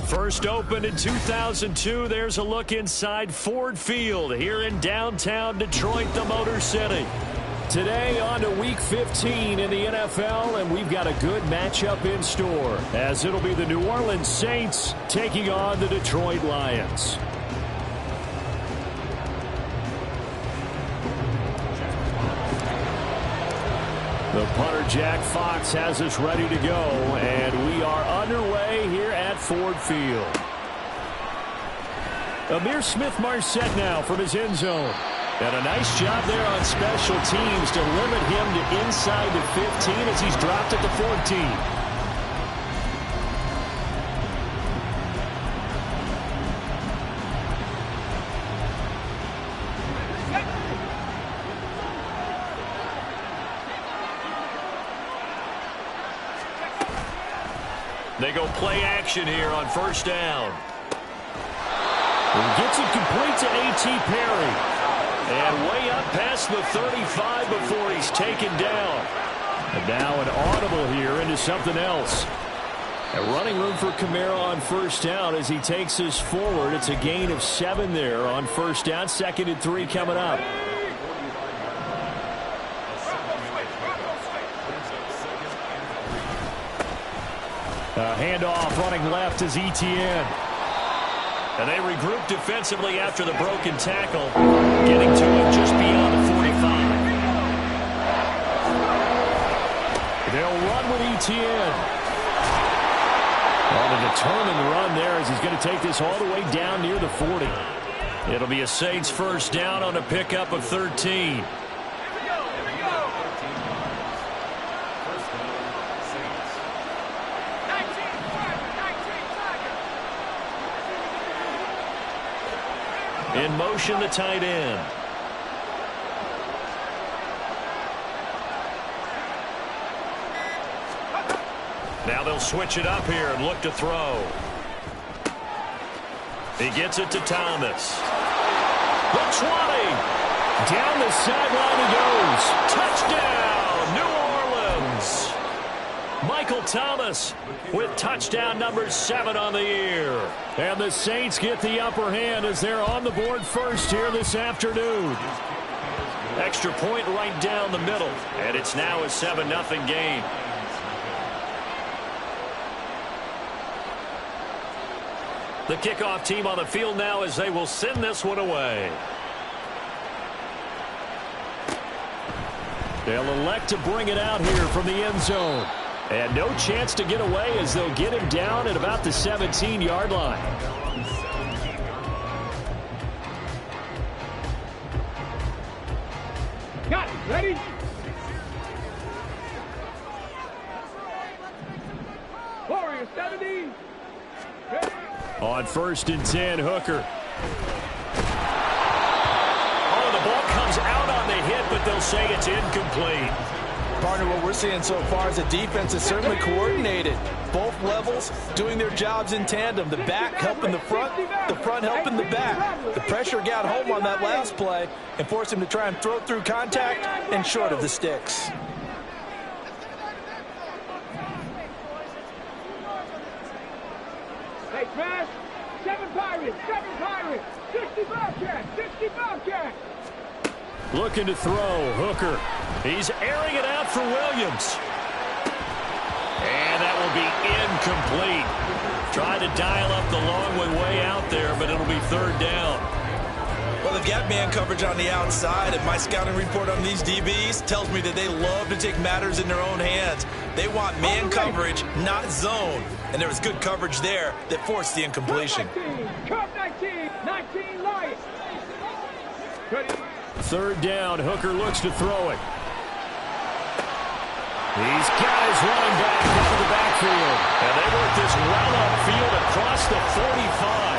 First opened in 2002, there's a look inside Ford Field here in downtown Detroit, the Motor City. Today on to Week 15 in the NFL, and we've got a good matchup in store, as it'll be the New Orleans Saints taking on the Detroit Lions. The punter, Jack Fox, has us ready to go, and we are underway here at Ford Field. Amir Smith-Marset now from his end zone. And a nice job there on special teams to limit him to inside the 15 as he's dropped at the 14. They go play action here on first down. And gets it complete to A.T. Perry. And way up past the 35 before he's taken down. And now an audible here into something else. And running room for Kamara on first down as he takes us forward. It's a gain of 7 there on first down. 2nd and 3 coming up. Handoff running left is Etienne. And they regroup defensively after the broken tackle. Getting to him just beyond the 45. They'll run with Etienne. On a determined run there as he's going to take this all the way down near the 40. It'll be a Saints first down on a pickup of 13. In motion, the tight end. Now they'll switch it up here and look to throw. He gets it to Thomas. The 20. Down the sideline he goes. Touchdown, New Orleans. Michael Thomas with touchdown number 7 on the year. And the Saints get the upper hand as they're on the board first here this afternoon. Extra point right down the middle. And it's now a 7-0 game. The kickoff team on the field now as they will send this one away. They'll elect to bring it out here from the end zone. And no chance to get away as they'll get him down at about the 17-yard line. Got it. Ready? Warrior 70. Ready. On 1st and 10, Hooker. Oh, the ball comes out on the hit, but they'll say it's incomplete. Partner, what we're seeing so far is the defense is certainly coordinated. Both levels doing their jobs in tandem. The back helping the front helping the back. The pressure got home on that last play and forced him to try and throw through contact and short of the sticks. Hey, Trash. 7 Pirates. 60 Bobcats. Looking to throw, Hooker. He's airing it out for Williams. And that will be incomplete. Trying to dial up the long way out there, but it'll be 3rd down. Well, they've got man coverage on the outside, and my scouting report on these DBs tells me that they love to take matters in their own hands. They want man coverage, not zone. And there was good coverage there that forced the incompletion. Cup 19 light. Ready. 3rd down, Hooker looks to throw it. He's got his running back out of the backfield. And they work this well upfield across the 45.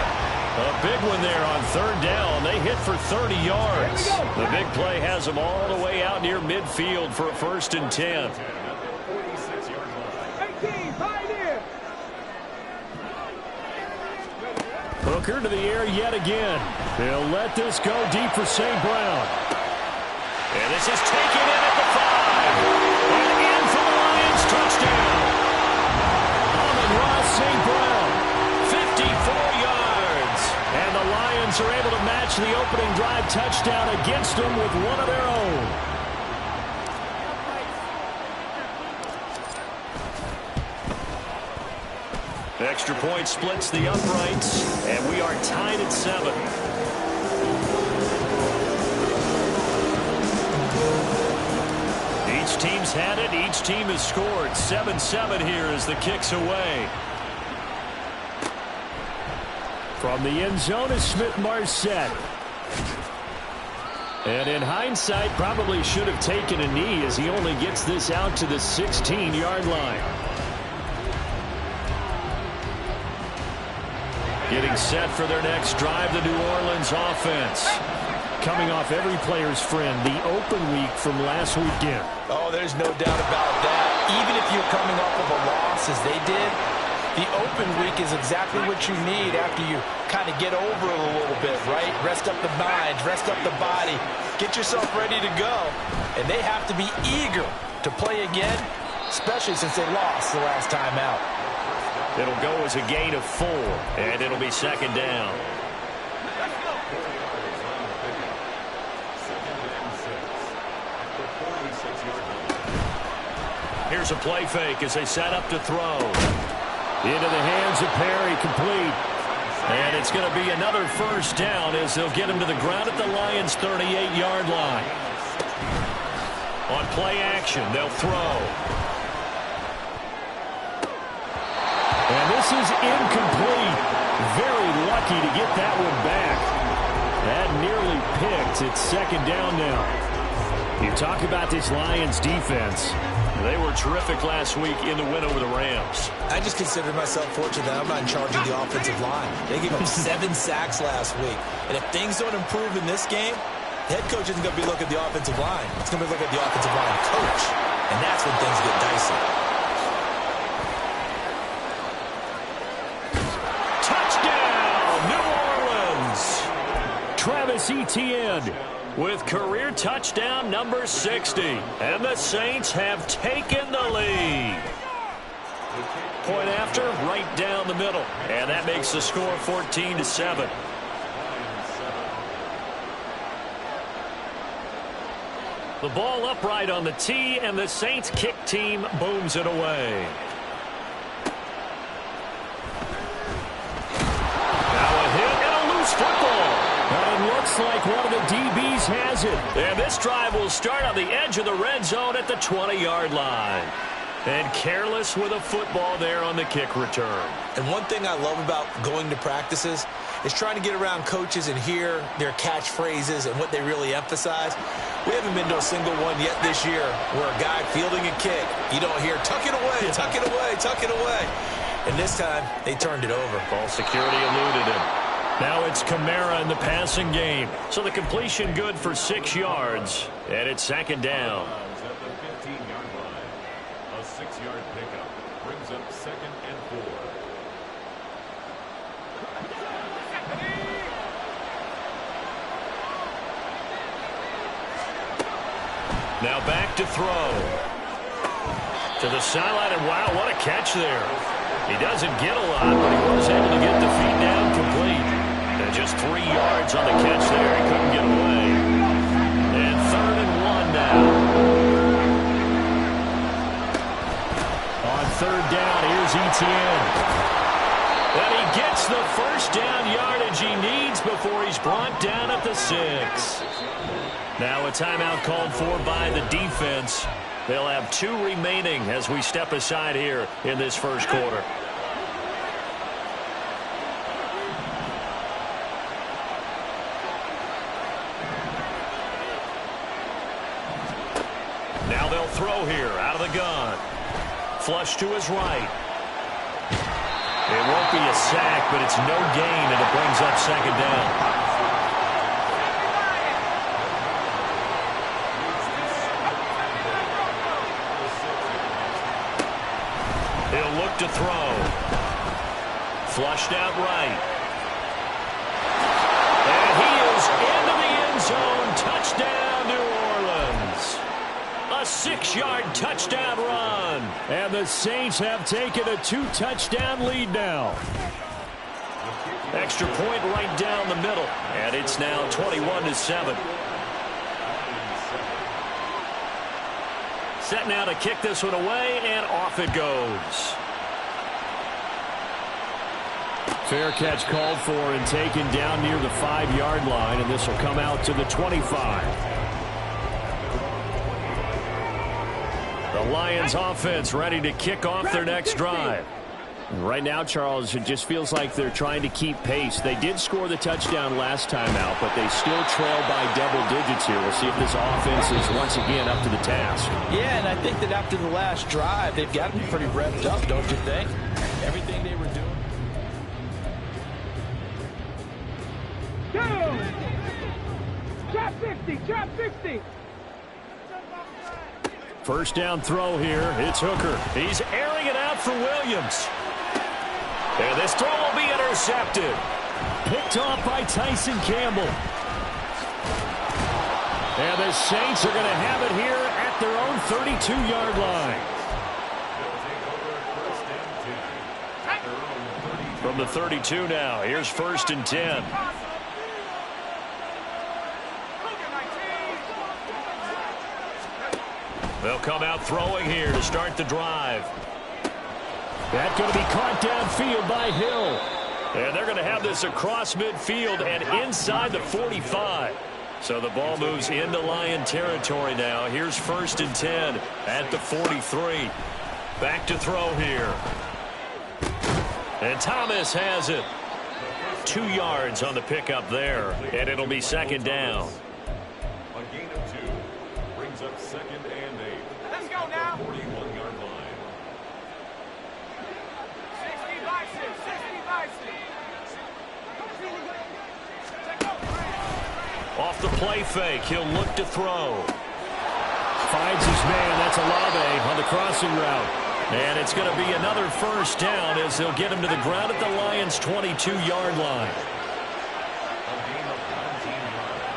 A big one there on 3rd down. They hit for 30 yards. The big play has them all the way out near midfield for a 1st and 10. 18, Pioneer. Hooker to the air yet again. They'll let this go deep for St. Brown. And this is taken in at the 5. And in for the Lions touchdown. Amon-Ra St. Brown. Saints are able to match the opening drive touchdown against them with one of their own. Extra point splits the uprights, and we are tied at 7. Each team's had it. Each team has scored. 7-7 here as the kick's away. From the end zone is Smith-Marset. And in hindsight, probably should have taken a knee as he only gets this out to the 16-yard line. Getting set for their next drive, the New Orleans offense. Coming off every player's friend, the open week from last weekend. Oh, there's no doubt about that. Even if you're coming off of a loss as they did, the open week is exactly what you need after you kind of get over it a little bit, right? Rest up the mind, rest up the body, get yourself ready to go. And they have to be eager to play again, especially since they lost the last time out. It'll go as a gain of 4, and it'll be second down. Here's a play fake as they set up to throw. Into the hands of Perry, complete. And it's going to be another first down as they'll get him to the ground at the Lions' 38-yard line. On play action, they'll throw. And this is incomplete. Very lucky to get that one back. That nearly picked. It's second down now. You talk about this Lions defense. They were terrific last week in the win over the Rams. I just consider myself fortunate that I'm not in charge of the offensive line. They gave up 7 sacks last week. And if things don't improve in this game, the head coach isn't going to be looking at the offensive line. It's going to be looking at the offensive line coach. And that's when things get dicey. Travis Etienne with career touchdown number 60. And the Saints have taken the lead. Point after, right down the middle. And that makes the score 14-7. The ball upright on the tee, and the Saints kick team booms it away. Now a hit and a loose football. And it looks like one of the DBs has it. And this drive will start on the edge of the red zone at the 20-yard line. And careless with a football there on the kick return. And one thing I love about going to practices is trying to get around coaches and hear their catchphrases and what they really emphasize. We haven't been to a single one yet this year where a guy fielding a kick, you don't hear, tuck it away, tuck it away, tuck it away. And this time, they turned it over. Ball security eluded him. Now it's Kamara in the passing game. So the completion good for 6 yards. And it's second down. At the 15-yard line. A 6-yard pickup brings up 2nd and 4. Now back to throw. To the sideline, and wow, what a catch there. He doesn't get a lot, but he was able to get the feet down complete. And just 3 yards on the catch there. He couldn't get away. And 3rd and 1 now. On 3rd down, here's Etienne. And he gets the first down yardage he needs before he's brought down at the 6. Now a timeout called for by the defense. They'll have 2 remaining as we step aside here in this first quarter. Now they'll throw here out of the gun. Flush to his right. It won't be a sack, but it's no gain, and it brings up second down. He'll look to throw. Flushed out right. And he is into the end zone. Touchdown, New Orleans. A 6-yard touchdown run. And the Saints have taken a 2-touchdown lead now. Extra point right down the middle. And it's now 21-7. Set now to kick this one away, and off it goes. Fair catch called for and taken down near the 5-yard line, and this will come out to the 25. The Lions offense ready to kick off their next drive. Right now, Charles, it just feels like they're trying to keep pace. They did score the touchdown last time out, but they still trail by double digits here. We'll see if this offense is once again up to the task. Yeah, and I think that after the last drive, they've got to be pretty revved up, don't you think? Everything they were doing. Down. Trap 60, trap 60. First down throw here. It's Hooker. He's airing it out for Williams. And this throw will be intercepted. Picked off by Tyson Campbell. And the Saints are going to have it here at their own 32-yard line. From the 32 now, here's 1st and 10. They'll come out throwing here to start the drive. That's going to be caught downfield by Hill. And they're going to have this across midfield and inside the 45. So the ball moves into Lion territory now. Here's 1st and 10 at the 43. Back to throw here. And Thomas has it. 2 yards on the pickup there. And it'll be 2nd down. A gain of 2 brings up 2nd and 8. Let's go now. 41-yard line. 60 by 6, 60 by 6. Off the play fake, he'll look to throw. Finds his man, that's Olave on the crossing route. And it's going to be another 1st down as they'll get him to the ground at the Lions' 22-yard line. A gain of 19 yards.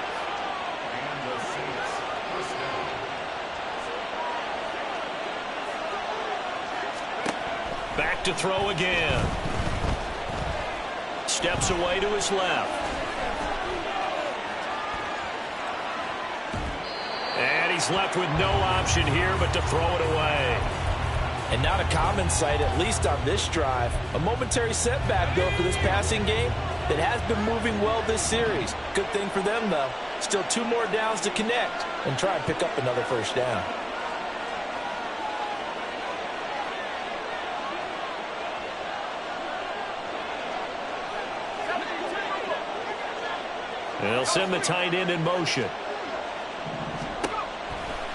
And the Saints first down. Back to throw again. Steps away to his left. And he's left with no option here but to throw it away. And not a common sight, at least on this drive. A momentary setback, though, for this passing game that has been moving well this series. Good thing for them, though. Still 2 more downs to connect and try and pick up another 1st down. They'll send the tight end in motion.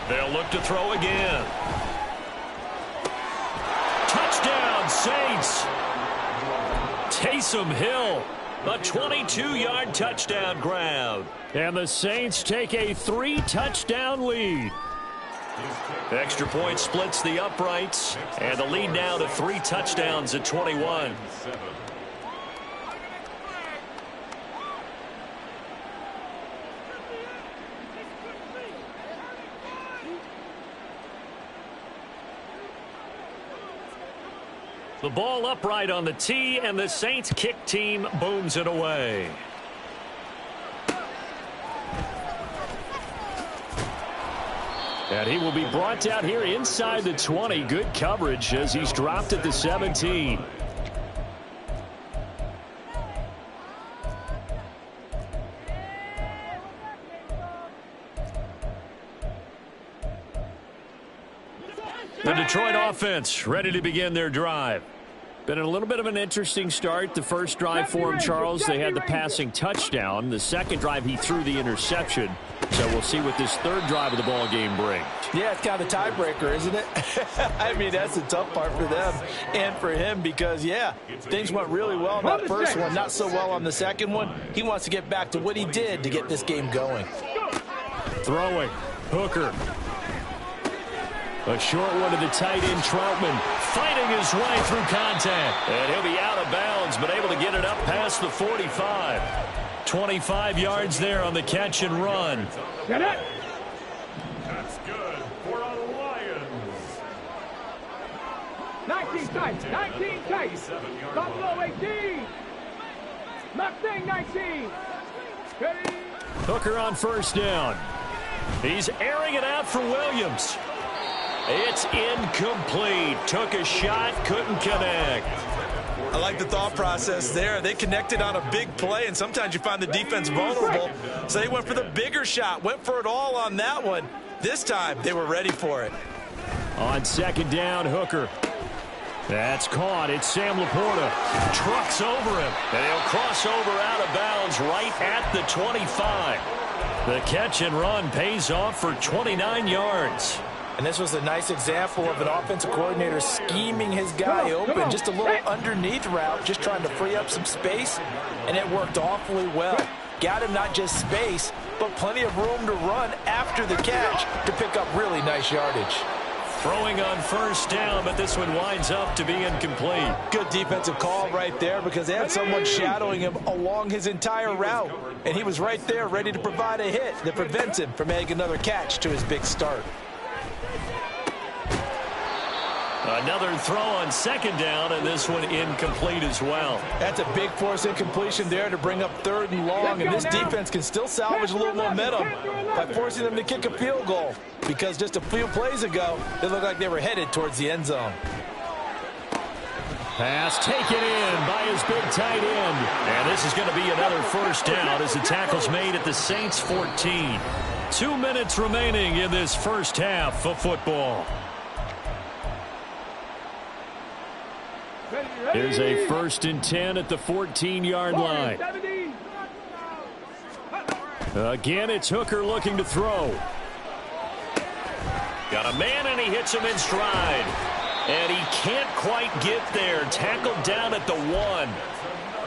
They'll look to throw again. Touchdown, Saints. Taysom Hill, a 22-yard touchdown grab. And the Saints take a 3-touchdown lead. Extra point splits the uprights, and the lead now to 3 touchdowns at 21. The ball upright on the tee, and the Saints kick team booms it away. And he will be brought down here inside the 20. Good coverage as he's dropped at the 17. The Detroit offense ready to begin their drive. Been a little bit of an interesting start. The first drive for him, Charles, they had the passing touchdown. The second drive, he threw the interception. So we'll see what this third drive of the ball game brings. Yeah, it's kind of the tiebreaker, isn't it? I mean, that's the tough part for them and for him because, yeah, things went really well on that first one, not so well on the second one. He wants to get back to what he did to get this game going. Throwing. Hooker. A short one to the tight end, Troutman, fighting his way through contact. And he'll be out of bounds, but able to get it up past the 45. 25 yards there on the catch and run. Get it. That's good for a Lions. 19 tight, 19 tight. Buffalo 18. Mustang 19. Ready? Hooker on first down. He's airing it out for Williams. It's incomplete. Took a shot, couldn't connect. I like the thought process there. They connected on a big play, and sometimes you find the defense vulnerable. So they went for the bigger shot, went for it all on that one. This time, they were ready for it. On second down, Hooker. That's caught. It's Sam Laporta. Trucks over him. And he'll cross over out of bounds right at the 25. The catch and run pays off for 29 yards. And this was a nice example of an offensive coordinator scheming his guy open. Just a little underneath route, just trying to free up some space. And it worked awfully well. Got him not just space, but plenty of room to run after the catch to pick up really nice yardage. Throwing on first down, but this one winds up to be incomplete. Good defensive call right there because they had someone shadowing him along his entire route. And he was right there ready to provide a hit that prevents him from making another catch to his big start. Another throw on second down, and this one incomplete as well. That's a big force incompletion there to bring up third and long, and this defense can still salvage a little momentum by forcing them to kick a field goal, because just a few plays ago, they looked like they were headed towards the end zone. Pass taken in by his big tight end. And this is going to be another first down as the tackle's made at the Saints 14. 2 minutes remaining in this first half of football. Here's a 1st and 10 at the 14-yard line. Again, it's Hooker looking to throw. Got a man, and he hits him in stride. And he can't quite get there. Tackled down at the 1.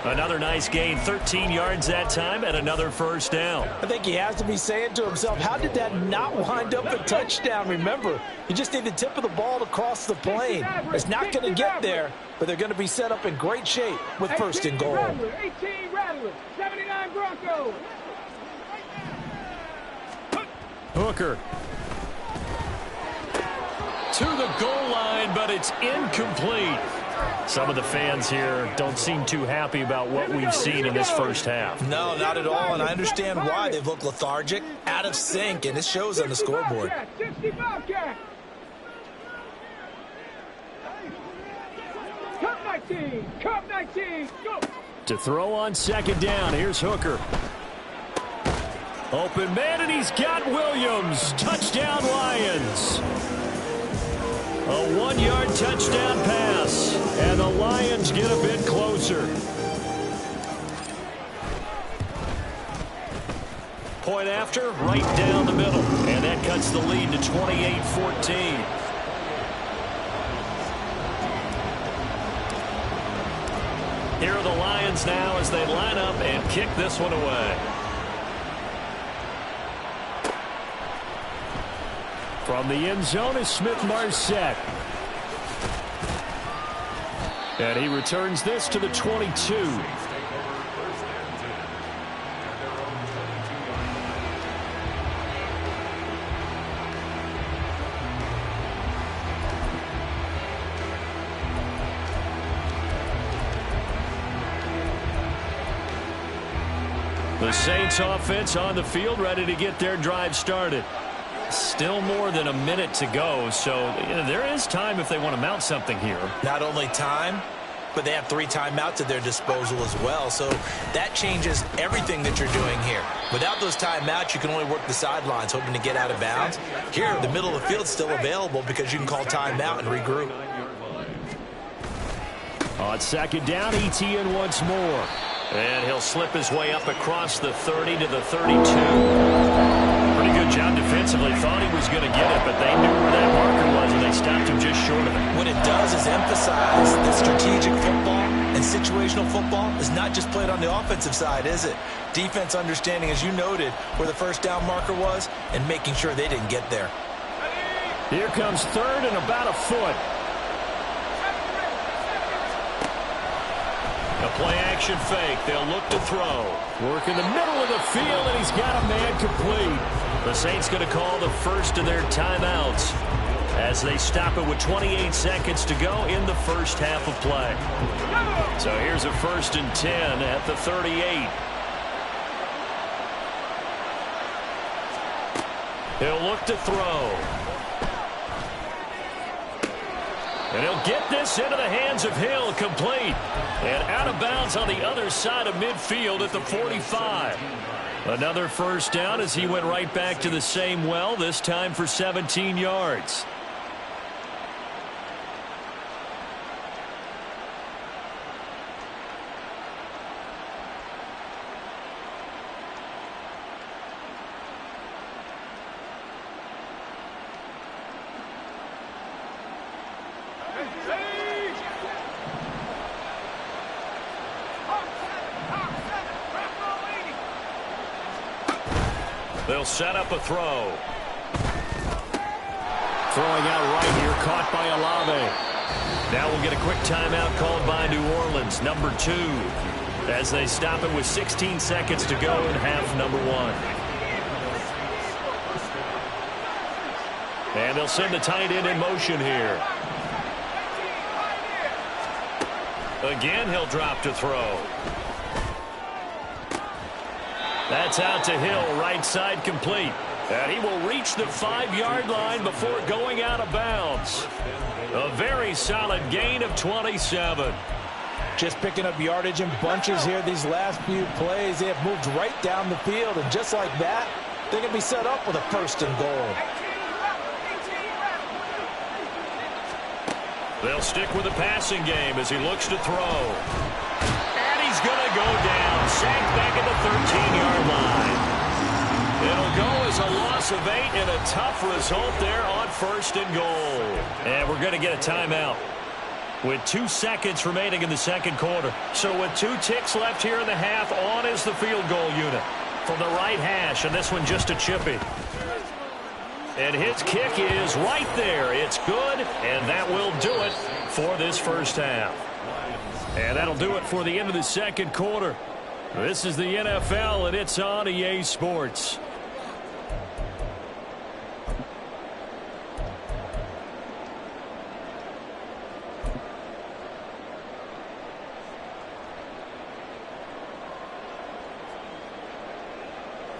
Another nice gain, 13 yards that time, and another first down. I think he has to be saying to himself, how did that not wind up a touchdown? Remember, you just need the tip of the ball to cross the plane. It's not going to get there, but they're going to be set up in great shape with 1st and goal. 18 Rattlers, 79 Broncos. Hooker to the goal line, but it's incomplete. Some of the fans here don't seem too happy about what we've seen in this first half. No, not at all, and I understand why. They've looked lethargic, out of sync, and it shows on the scoreboard. 65 cat. Cup 19, Cup 19, go. To throw on second down, here's Hooker. Open man, and he's got Williams. Touchdown, Lions. A 1-yard touchdown pass, and the Lions get a bit closer. Point after, right down the middle, and that cuts the lead to 28-14. Here are the Lions now as they line up and kick this one away. From the end zone is Smith-Marset. And he returns this to the 22. The Saints offense on the field, ready to get their drive started. Still more than a minute to go, so there is time if they want to mount something here. Not only time, but they have 3 timeouts at their disposal as well, so that changes everything that you're doing here. Without those timeouts, you can only work the sidelines, hoping to get out of bounds. Here, the middle of the field is still available because you can call timeout and regroup. On second down, Etienne once more. And he'll slip his way up across the 30 to the 32. Pretty good job defensively. Thought he was going to get it, but they knew where that marker was, and they stopped him just short of it. What it does is emphasize that strategic football and situational football is not just played on the offensive side, is it? Defense understanding, as you noted, where the first down marker was and making sure they didn't get there. Here comes third and about a foot. A play-action fake. They'll look to throw. Work in the middle of the field, and he's got a man complete. The Saints going to call the first of their timeouts as they stop it with 28 seconds to go in the first half of play. So here's a 1st and 10 at the 38. He'll look to throw. And he'll get this into the hands of Hill, complete. And out of bounds on the other side of midfield at the 45. Another first down as he went right back to the same well, this time for 17 yards. They'll set up a throw. Throwing out right here, caught by Olave. Now we'll get a quick timeout called by New Orleans, number 2, as they stop it with 16 seconds to go in half number 1. And they'll send the tight end in motion here. Again, he'll drop to throw. That's out to Hill, right side complete. And he will reach the 5-yard line before going out of bounds. A very solid gain of 27. Just picking up yardage in bunches here these last few plays. They have moved right down the field, and just like that, they can be set up with a 1st and goal. They'll stick with the passing game as he looks to throw. He's going to go down, sacked back at the 13-yard line. It'll go as a loss of 8 and a tough result there on 1st and goal. And we're going to get a timeout with 2 seconds remaining in the second quarter. So with 2 ticks left here in the half, on is the field goal unit from the right hash, and this one just a chippy. And his kick is right there. It's good, and that will do it for this first half. And that'll do it for the end of the second quarter. This is the NFL, and it's on EA Sports.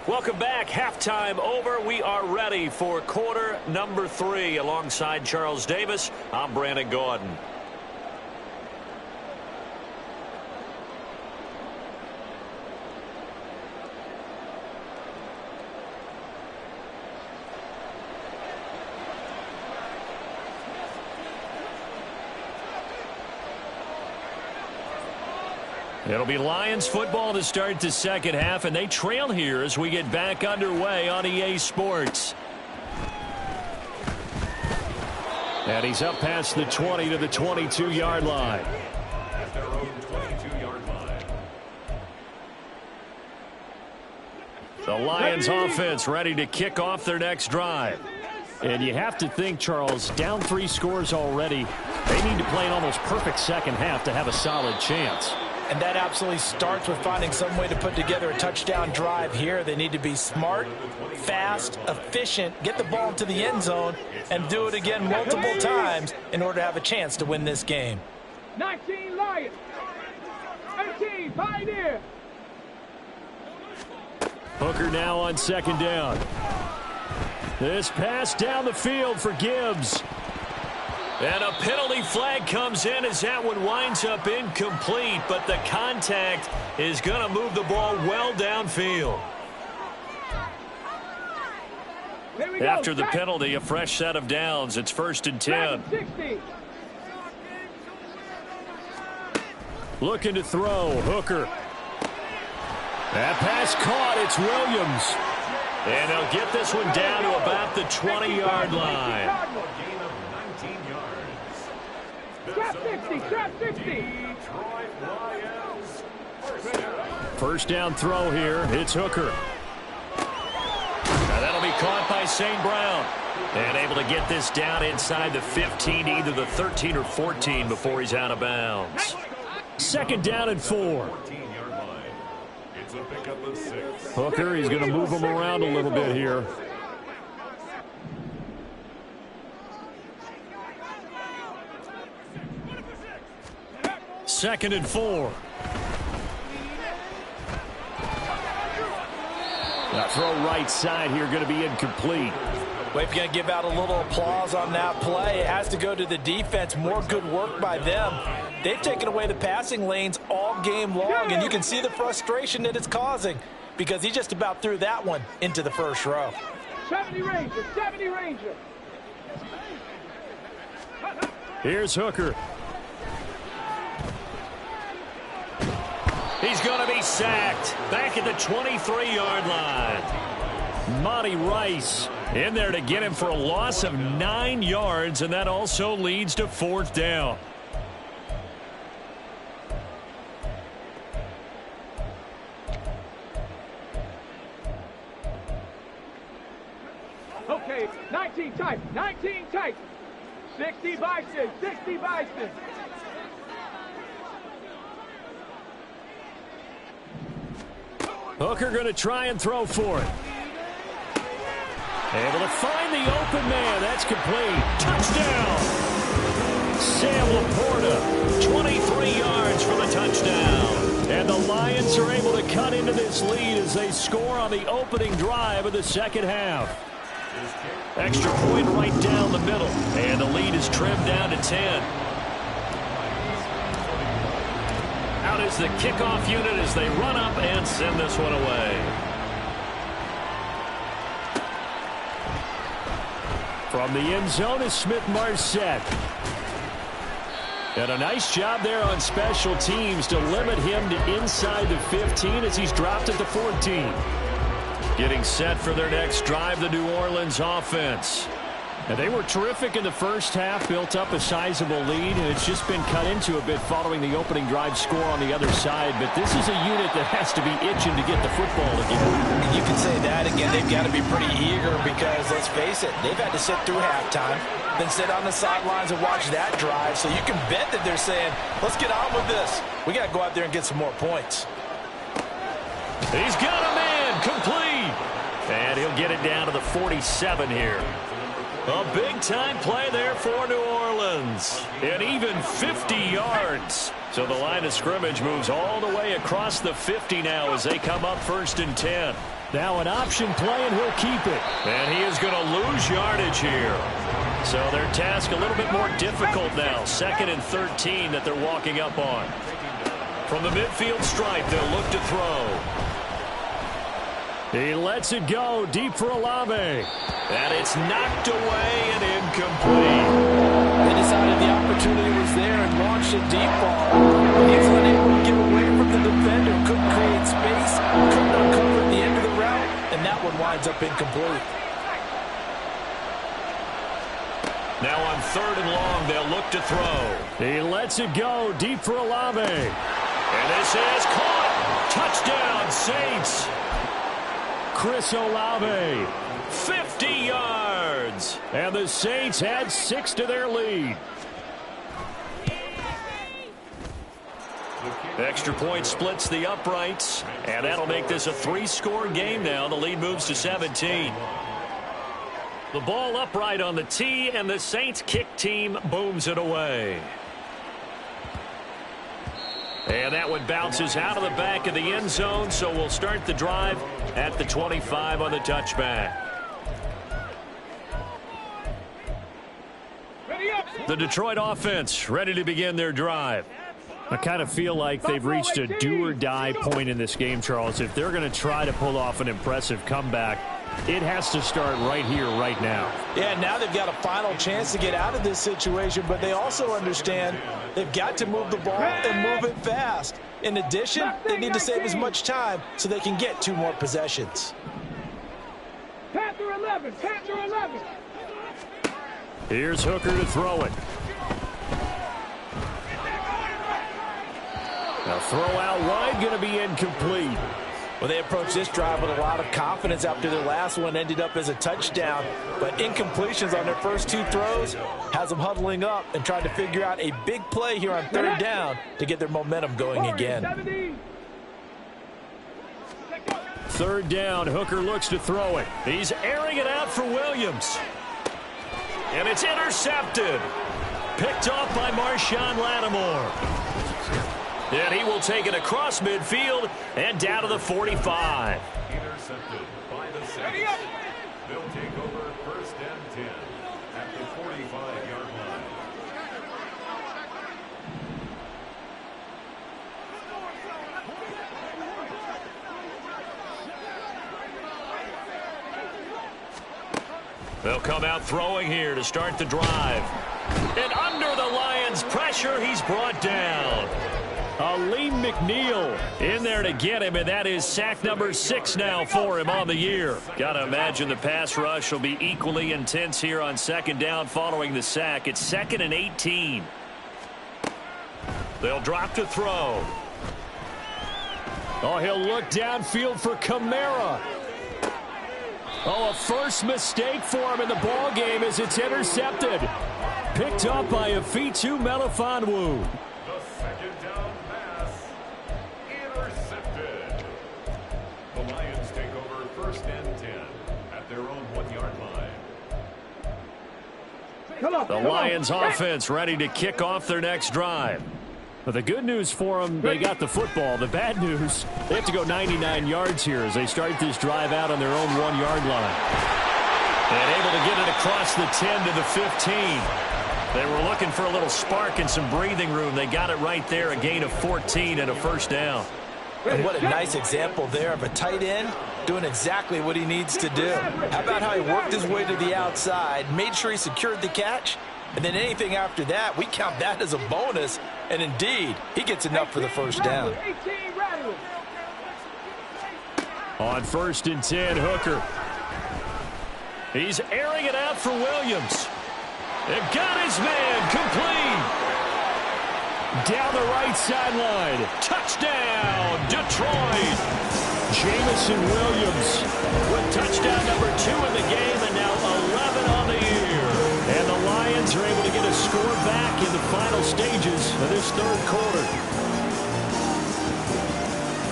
Welcome back. Halftime over. We are ready for quarter number 3. Alongside Charles Davis, I'm Brandon Gordon. It'll be Lions football to start the second half, and they trail here as we get back underway on EA Sports. And he's up past the 20 to the 22-yard line. At their own 22-yard line. The Lions offense ready to kick off their next drive. And you have to think, Charles, down 3 scores already. They need to play an almost perfect second half to have a solid chance. And that absolutely starts with finding some way to put together a touchdown drive here. They need to be smart, fast, efficient, get the ball into the end zone, and do it again multiple times in order to have a chance to win this game. 19 Lions, 18 Pioneer. Hooker now on second down. This pass down the field for Gibbs. And a penalty flag comes in as that one winds up incomplete, but the contact is going to move the ball well downfield. After the penalty, a fresh set of downs. It's 1st and 10. 60. Looking to throw. Hooker. That pass caught. It's Williams. And they'll get this one down to about the 20-yard line. Trap 60, trap 60. First down throw here. It's Hooker. Now that'll be caught by St. Brown. And able to get this down inside the 15, either the 13 or 14 before he's out of bounds. Second down and 4. Hooker, he's going to move him around a little bit here. 2nd and 4. Now throw right side here, going to be incomplete. Well, if you're going to give out a little applause on that play, it has to go to the defense. More good work by them. They've taken away the passing lanes all game long, and you can see the frustration that it's causing because he just about threw that one into the first row. 70 Ranger, 70 Ranger. Here's Hooker. He's going to be sacked back at the 23-yard line. Monty Rice in there to get him for a loss of 9 yards, and that also leads to 4th down. Okay, 19 tight, 19 tight. 60 Bison, 60 Bison. Hooker going to try and throw for it. Able to find the open man. That's complete. Touchdown. Sam Laporta, 23 yards for the touchdown. And the Lions are able to cut into this lead as they score on the opening drive of the second half. Extra point right down the middle. And the lead is trimmed down to 10. Out is the kickoff unit as they run up and send this one away. From the end zone is Smith-Marset. And a nice job there on special teams to limit him to inside the 15 as he's dropped at the 14. Getting set for their next drive, the New Orleans offense. And they were terrific in the first half, built up a sizable lead, and it's just been cut into a bit following the opening drive score on the other side. But this is a unit that has to be itching to get the football again. You can say that again. They've got to be pretty eager because, let's face it, they've had to sit through halftime, then sit on the sidelines and watch that drive. So you can bet that they're saying, let's get on with this. We got to go out there and get some more points. He's got a man, complete. And he'll get it down to the 47 here. A big-time play there for New Orleans. And even 50 yards. So the line of scrimmage moves all the way across the 50 now as they come up 1st and 10. Now an option play, and he'll keep it. And he is going to lose yardage here. So their task a little bit more difficult now. 2nd and 13 that they're walking up on. From the midfield stripe, they'll look to throw. He lets it go deep for Olave. And it's knocked away and incomplete. They decided the opportunity was there and launched a deep ball. He was unable to get away from the defender, couldn't create space, couldn't uncover the end of the route, and that one winds up incomplete. Now on 3rd and long, they'll look to throw. He lets it go deep for Olave. And this is caught. Touchdown, Saints. Chris Olave, 50 yards. And the Saints had 6 to their lead. Extra point splits the uprights, and that'll make this a 3-score game now. The lead moves to 17. The ball upright on the tee, and the Saints kick team booms it away. And that one bounces out of the back of the end zone, so we'll start the drive at the 25 on the touchback. The Detroit offense ready to begin their drive. I kind of feel like they've reached a do-or-die point in this game, Charles. If they're going to try to pull off an impressive comeback, it has to start right here, right now. Yeah, now they've got a final chance to get out of this situation, but they also understand they've got to move the ball and move it fast. In addition, they need to save as much time so they can get 2 more possessions. Panther 11, Panther 11. Here's Hooker to throw it. Now throw out wide, going to be incomplete. Well, they approached this drive with a lot of confidence after their last one ended up as a touchdown. But incompletions on their first 2 throws has them huddling up and trying to figure out a big play here on 3rd down to get their momentum going again. 3rd down, Hooker looks to throw it. He's airing it out for Williams. And it's intercepted. Picked off by Marshawn Lattimore. And he will take it across midfield and down to the 45. Intercepted by the Saints. They'll take over first and 10 at the 45-yard line. They'll come out throwing here to start the drive. And under the Lions' pressure, he's brought down. Aleem McNeil in there to get him, and that is sack number 6 now for him on the year. Got to imagine the pass rush will be equally intense here on second down following the sack. It's 2nd and 18. They'll drop to throw. Oh, he'll look downfield for Kamara. Oh, a first mistake for him in the ball game as it's intercepted. Picked up by Afitu Melifonwu. The second down pass intercepted. The Lions take over first and 10 at their own 1-yard line. The Lions offense ready to kick off their next drive. But the good news for them, they got the football. The bad news, they have to go 99 yards here as they start this drive out on their own 1-yard line. And able to get it across the 10 to the 15. They were looking for a little spark and some breathing room. They got it right there, a gain of 14 and a first down. And what a nice example there of a tight end doing exactly what he needs to do. How about how he worked his way to the outside, made sure he secured the catch, and then anything after that, we count that as a bonus. And indeed, he gets enough for the first down. On 1st and 10, Hooker. He's airing it out for Williams. And got his man complete. Down the right sideline. Touchdown, Detroit. Jamison Williams with touchdown number 2 in the game and now 11 on the year. And the Lions are able to get a score back in the final stages of this third quarter.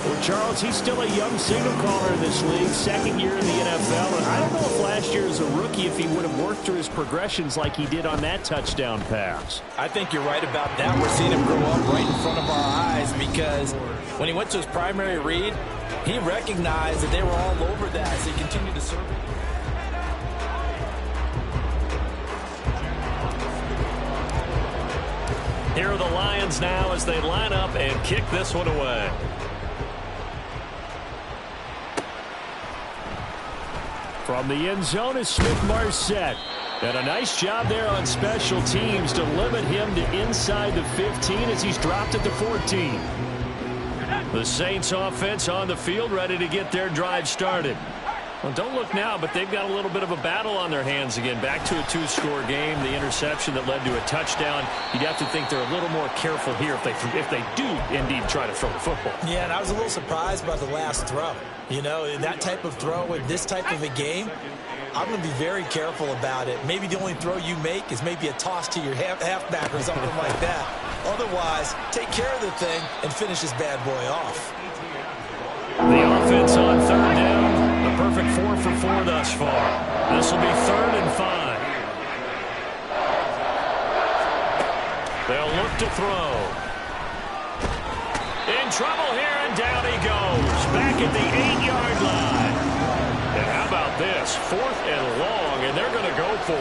Well, Charles, he's still a young signal caller in this league, 2nd year in the NFL. And I don't know if last year as a rookie, if he would have worked through his progressions like he did on that touchdown pass. I think you're right about that. We're seeing him grow up right in front of our eyes because when he went to his primary read, he recognized that they were all over that as he continued to serve. Here are the Lions now as they line up and kick this one away. From the end zone is Smith-Marset. And a nice job there on special teams to limit him to inside the 15 as he's dropped at the 14. The Saints offense on the field ready to get their drive started. Well, don't look now, but they've got a little bit of a battle on their hands again. Back to a 2-score game. The interception that led to a touchdown. You'd have to think they're a little more careful here if they do indeed try to throw the football. Yeah, and I was a little surprised by the last throw. You know, that type of throw with this type of a game, I'm going to be very careful about it. Maybe the only throw you make is maybe a toss to your halfback or something like that. Otherwise, take care of the thing and finish this bad boy off. The offense on 3rd down. The perfect 4 for 4 thus far. This will be 3rd and 5. They'll look to throw. In trouble here, and down he goes. Back at the 8-yard line. And how about this? 4th and long, and they're going to go for it.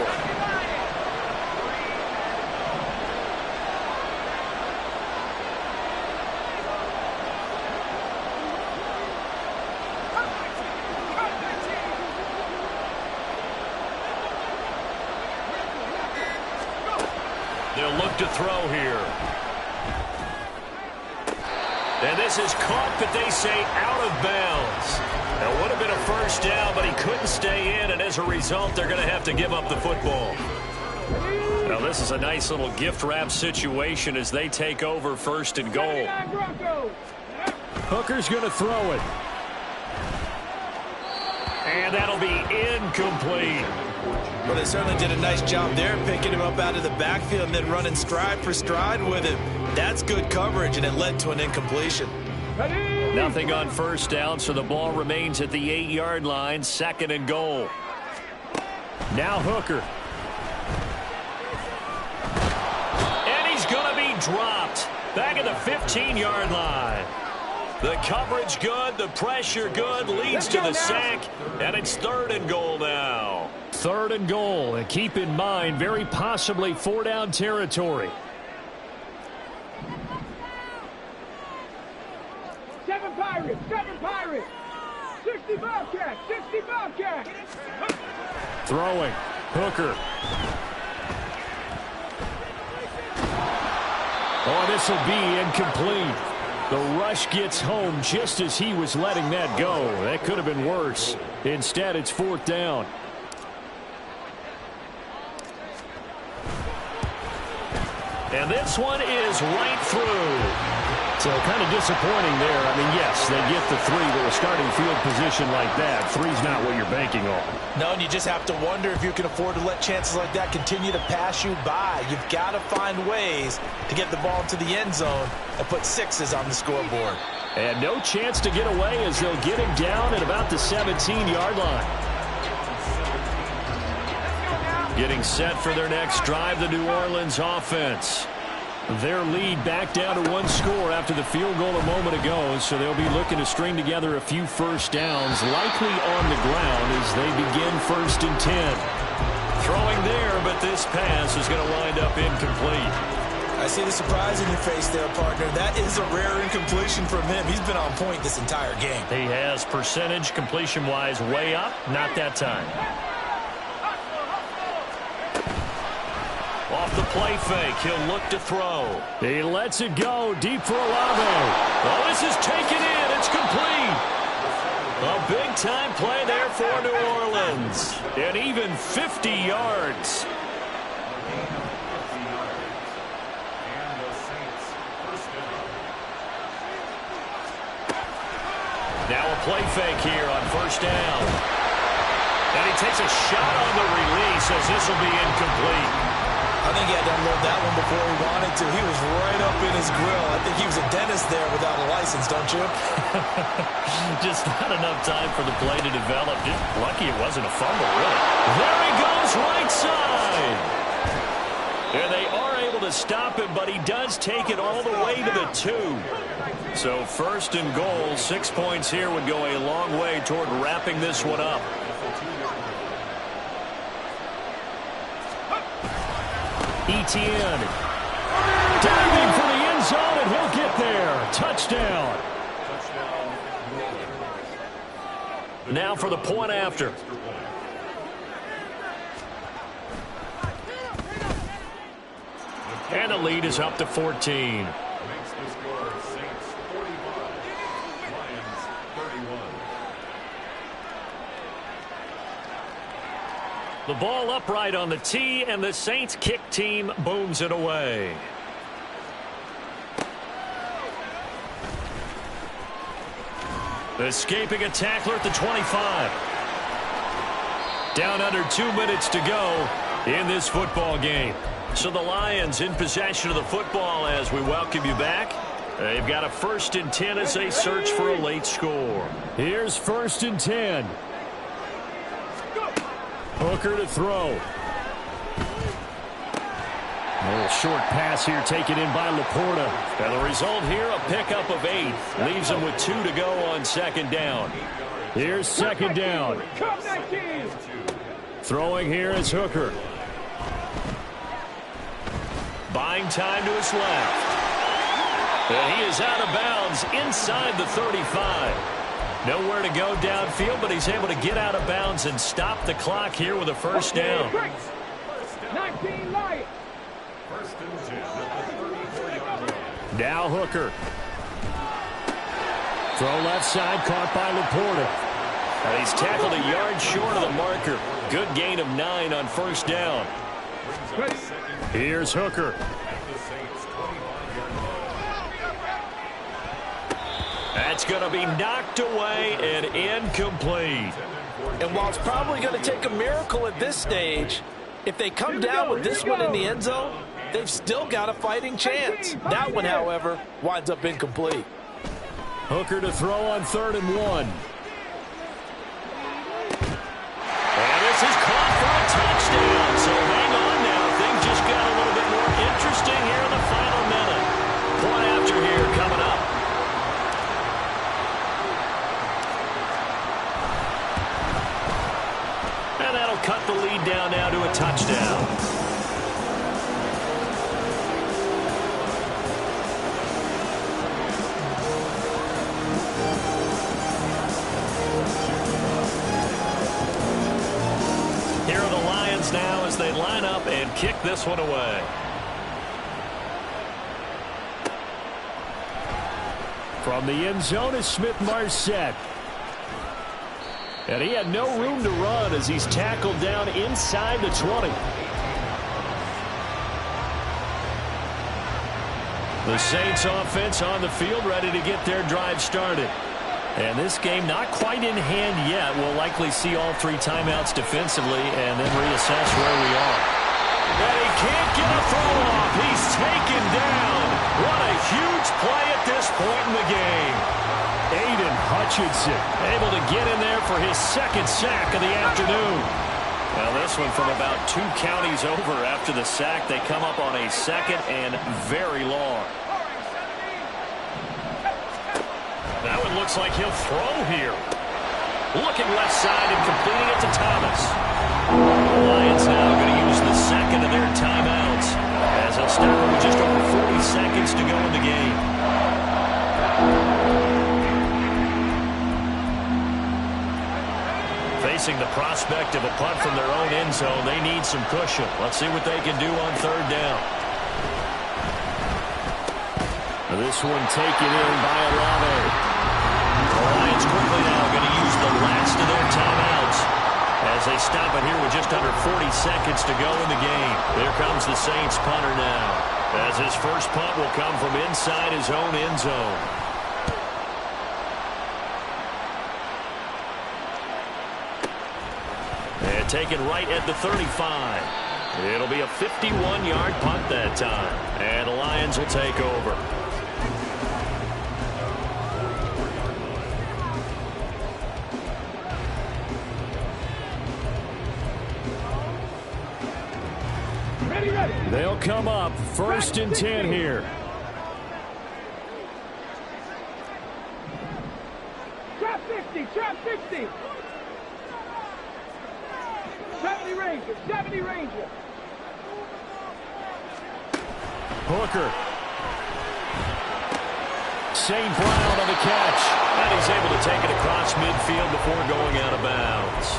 They'll look to throw here. And this is caught, but they say out of bounds. That would have been a first down, but he couldn't stay in, and as a result, they're going to have to give up the football. Now, this is a nice little gift wrap situation as they take over 1st and goal. Hooker's going to throw it. And that'll be incomplete. Well, they certainly did a nice job there, picking him up out of the backfield and then running stride for stride with him. That's good coverage, and it led to an incompletion. Nothing on first down, so the ball remains at the 8-yard line, 2nd and goal. Now Hooker. And he's going to be dropped. Back at the 15-yard line. The coverage good, the pressure good, leads to the sack, and it's 3rd and goal now. 3rd and goal, and keep in mind, very possibly 4-down territory. 7 Pirates, 7 Pirates. 60 Bobcats, 60 Bobcats. Throwing, Hooker. Oh, this will be incomplete. The rush gets home just as he was letting that go. That could have been worse. Instead, it's 4th down. And this one is right through. So kind of disappointing there. I mean, yes, they get the 3 with a starting field position like that. 3's not what you're banking on. No, and you just have to wonder if you can afford to let chances like that continue to pass you by. You've got to find ways to get the ball into the end zone and put 6s on the scoreboard. And no chance to get away as they'll get him down at about the 17-yard line. Getting set for their next drive, the New Orleans offense. Their lead back down to 1 score after the field goal a moment ago, so they'll be looking to string together a few first downs, likely on the ground as they begin 1st and 10. Throwing there, but this pass is going to wind up incomplete. I see the surprise in your face there, partner. That is a rare incompletion from him. He's been on point this entire game. He has percentage completion-wise way up, not that time. Off the play fake, he'll look to throw. He lets it go deep for Olave. Oh, this is taken in. It's complete. A big-time play there for New Orleans. And even 50 yards. Now a play fake here on 1st down. And he takes a shot on the release as this will be incomplete. I think he had to unload that one before he wanted to. He was right up in his grill. I think he was a dentist there without a license, don't you? Just not enough time for the play to develop. Just lucky it wasn't a fumble, really. There he goes, right side. And they are able to stop him, but he does take it all the way to the 2. So 1st and goal, 6 points here would go a long way toward wrapping this one up. Etienne diving for the end zone, and he'll get there. Touchdown. Now for the point after. And the lead is up to 14. The ball upright on the tee, and the Saints kick team booms it away. Escaping a tackler at the 25. Down under 2 minutes to go in this football game. So the Lions in possession of the football as we welcome you back. They've got a 1st and 10 as they search for a late score. Here's 1st and 10. Hooker to throw. A little short pass here taken in by Laporta. And the result here, a pickup of 8. Leaves him with 2 to go on 2nd down. Here's 2nd down. Throwing here is Hooker. Buying time to his left. And he is out of bounds inside the 35. Nowhere to go downfield, but he's able to get out of bounds and stop the clock here with a 1st down. 19 Lions. Now Hooker. Throw left side, caught by Laporta. And he's tackled a yard short of the marker. Good gain of 9 on 1st down. Here's Hooker. That's going to be knocked away and incomplete. And while it's probably going to take a miracle at this stage, if they come down with this one in the end zone, they've still got a fighting chance. That one, however, winds up incomplete. Hooker to throw on 3rd and 1. And this is caught for a touchdown. So hang on now. Things just got a little bit more interesting here in the final minute. Point cut the lead down now to a touchdown. Here are the Lions now as they line up and kick this one away. From the end zone is Smith-Marset. And he had no room to run as he's tackled down inside the 20. The Saints offense on the field ready to get their drive started. And this game not quite in hand yet. We'll likely see all 3 timeouts defensively and then reassess where we are. And he can't get a throw off. He's taken down. What a huge play at this point in the game. Aiden Hutchinson able to get in there for his 2nd sack of the afternoon. Now this one from about 2 counties over after the sack. They come up on a 2nd and very long. That one looks like he'll throw here. Looking left side and completing it to Thomas. The Lions now going to use the 2nd of their timeouts as they'll start with just over 40 seconds to go in the game. Facing the prospect of a punt from their own end zone, they need some cushion. Let's see what they can do on 3rd down. This one taken in by Olave. The Lions quickly now going to use the last of their timeouts as they stop it here with just under 40 seconds to go in the game. There comes the Saints punter now as his first punt will come from inside his own end zone. And taken right at the 35. It'll be a 51-yard punt that time. And the Lions will take over. They'll come up 1st and 10 here. Trap 60, trap 60. 70 Ranger, 70 Ranger. Hooker. St. Brown on the catch. And he's able to take it across midfield before going out of bounds.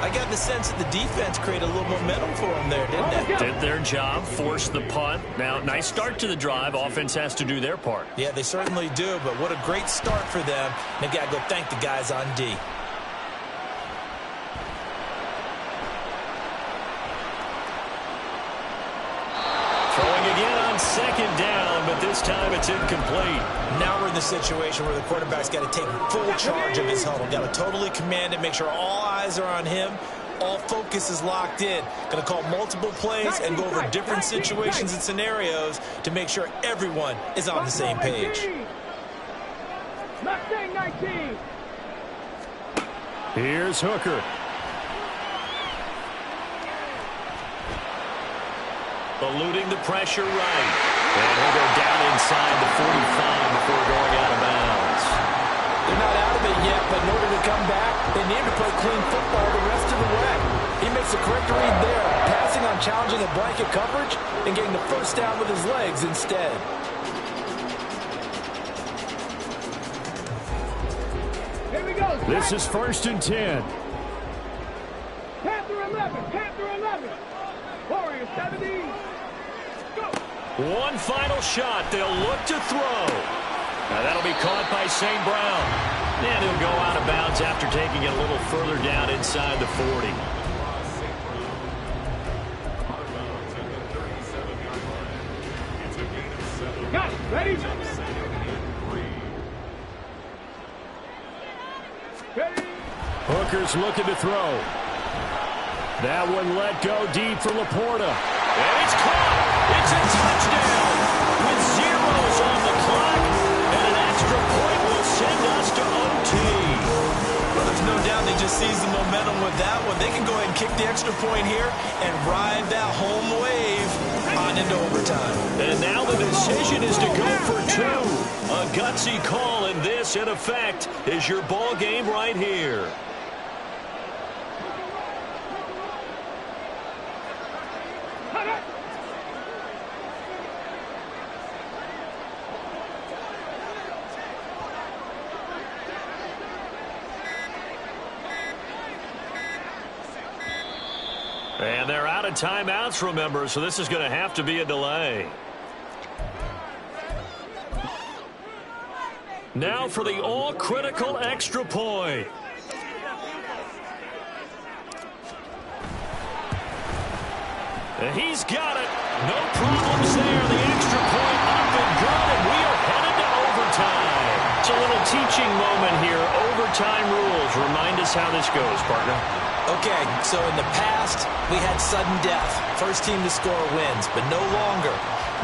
I got the sense that the defense created a little momentum for them there, didn't it? Did their job, forced the punt. Now, nice start to the drive. Offense has to do their part. Yeah, they certainly do, but what a great start for them. They've got to go thank the guys on D. Throwing again on 2nd down, but this time it's incomplete. Now we're in the situation where the quarterback's got to take full charge of his huddle. Got to totally command it, make sure all eyes are on him. All focus is locked in. Going to call multiple plays and go over different situations and scenarios to make sure everyone is on the same page. Mustang 19. Here's Hooker. Eluding the pressure right. And he'll go down inside the 45 before going out of bounds. They're not out of it yet, but in order to come back, they need to play clean football the rest of the way. He makes a correct read there, passing on challenging a blanket coverage and getting the 1st down with his legs instead. Here we go. This is 1st and 10. Panther 11, Panther 11. Warrior 70. Go. One final shot. They'll look to throw. Now that'll be caught by St. Brown. And he'll go out of bounds after taking it a little further down inside the 40. Got it. Ready? Ready? Hooker's looking to throw. That one let go deep for Laporta. And it's caught. It's a touchdown with zeros on the clock. And an extra point will send us to OT. Well, there's no doubt they just seized the momentum with that one. They can go ahead and kick the extra point here and ride that home wave on into overtime. And now the decision is to go for 2. A gutsy call, and this, in effect, is your ball game right here. And they're out of timeouts, remember, so this is going to have to be a delay. Now for the all-critical extra point. And he's got it. No problems there. The extra point up and good, and we are headed to overtime. It's a little teaching moment here. Overtime rules. Remind us how this goes, partner. Okay, so in the past, we had sudden death. First team to score wins, but no longer.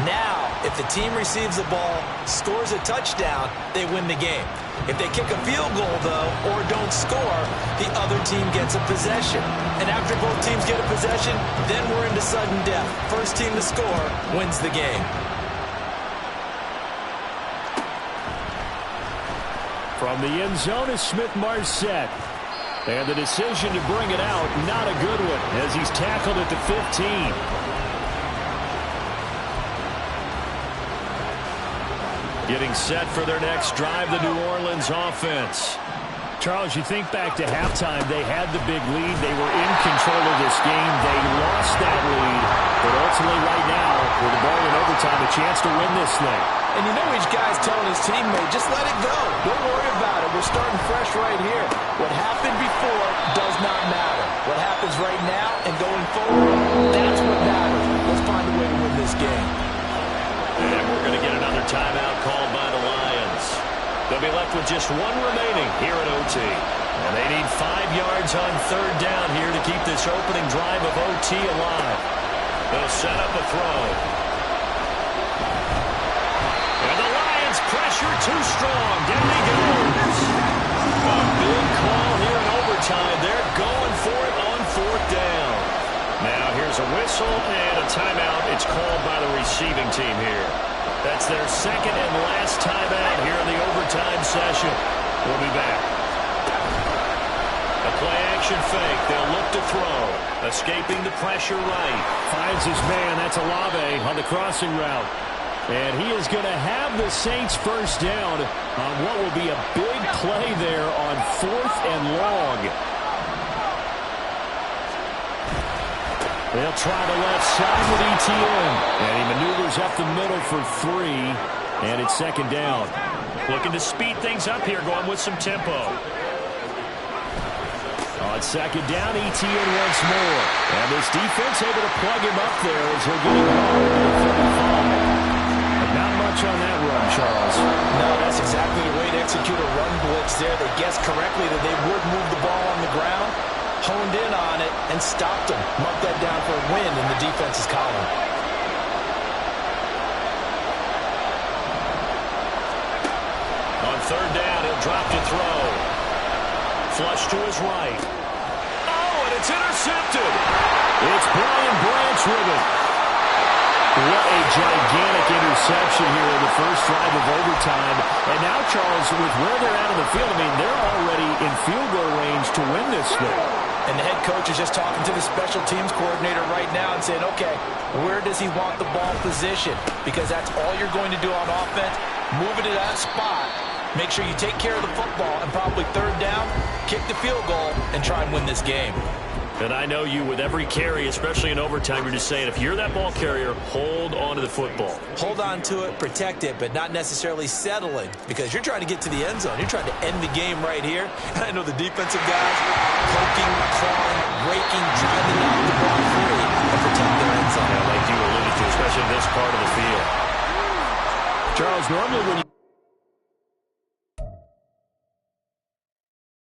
Now, if the team receives the ball, scores a touchdown, they win the game. If they kick a field goal, though, or don't score, the other team gets a possession. And after both teams get a possession, then we're into sudden death. First team to score wins the game. From the end zone is Smith-Marset. And the decision to bring it out, not a good one, as he's tackled at the 15. Getting set for their next drive, the New Orleans offense. Charles, you think back to halftime, they had the big lead. They were in control of this game. They lost that lead. But ultimately right now, with the ball in overtime, a chance to win this thing. And you know each guy's telling his teammate, just let it go. Don't worry about it. We're starting fresh right here. What happened before does not matter. What happens right now and going forward, that's what matters. Let's find a way to win this game. And we're going to get another timeout called by the Lions. They'll be left with just one remaining here at OT. And they need 5 yards on third down here to keep this opening drive of OT alive. They'll set up a throw. And the Lions pressure too strong. Down he goes. A big call here in overtime. They're going for it on fourth down. Now here's a whistle and a timeout. It's called by the receiving team here. That's their second and last timeout here in the overtime session. We'll be back. A play-action fake. They'll look to throw. Escaping the pressure right. Finds his man. That's Olave on the crossing route. And he is going to have the Saints first down on what will be a big play there on fourth and long. They'll try the left side with ETN. And he maneuvers up the middle for 3. And it's second down. Looking to speed things up here, going with some tempo. On second down, ETN once more. And this defense able to plug him up there as he'll get him home. But not much on that run, Charles. No, that's exactly the way to execute a run blitz there. They guessed correctly that they would move the ball on the ground, honed in on it, and stopped him. Marked that down for a win in the defense's column. On third down, he'll drop to throw. Flush to his right. Oh, and it's intercepted. It's Brian Branch with it. What a gigantic interception here in the first drive of overtime. And now, Charles, with where they're at in the field, I mean, they're already in field goal range to win this thing. And the head coach is just talking to the special teams coordinator right now and saying, okay, where does he want the ball positioned? Because that's all you're going to do on offense. Move it to that spot. Make sure you take care of the football, and probably third down, kick the field goal, and try and win this game. And I know you, with every carry, especially in overtime, you're just saying, if you're that ball carrier, hold on to the football. Hold on to it, protect it, but not necessarily settling, because you're trying to get to the end zone. You're trying to end the game right here. I know the defensive guys poking, clawing, raking, trying to knock the ball free and protect their end zone. Yeah, like you alluded to, especially in this part of the field. Charles, normally when you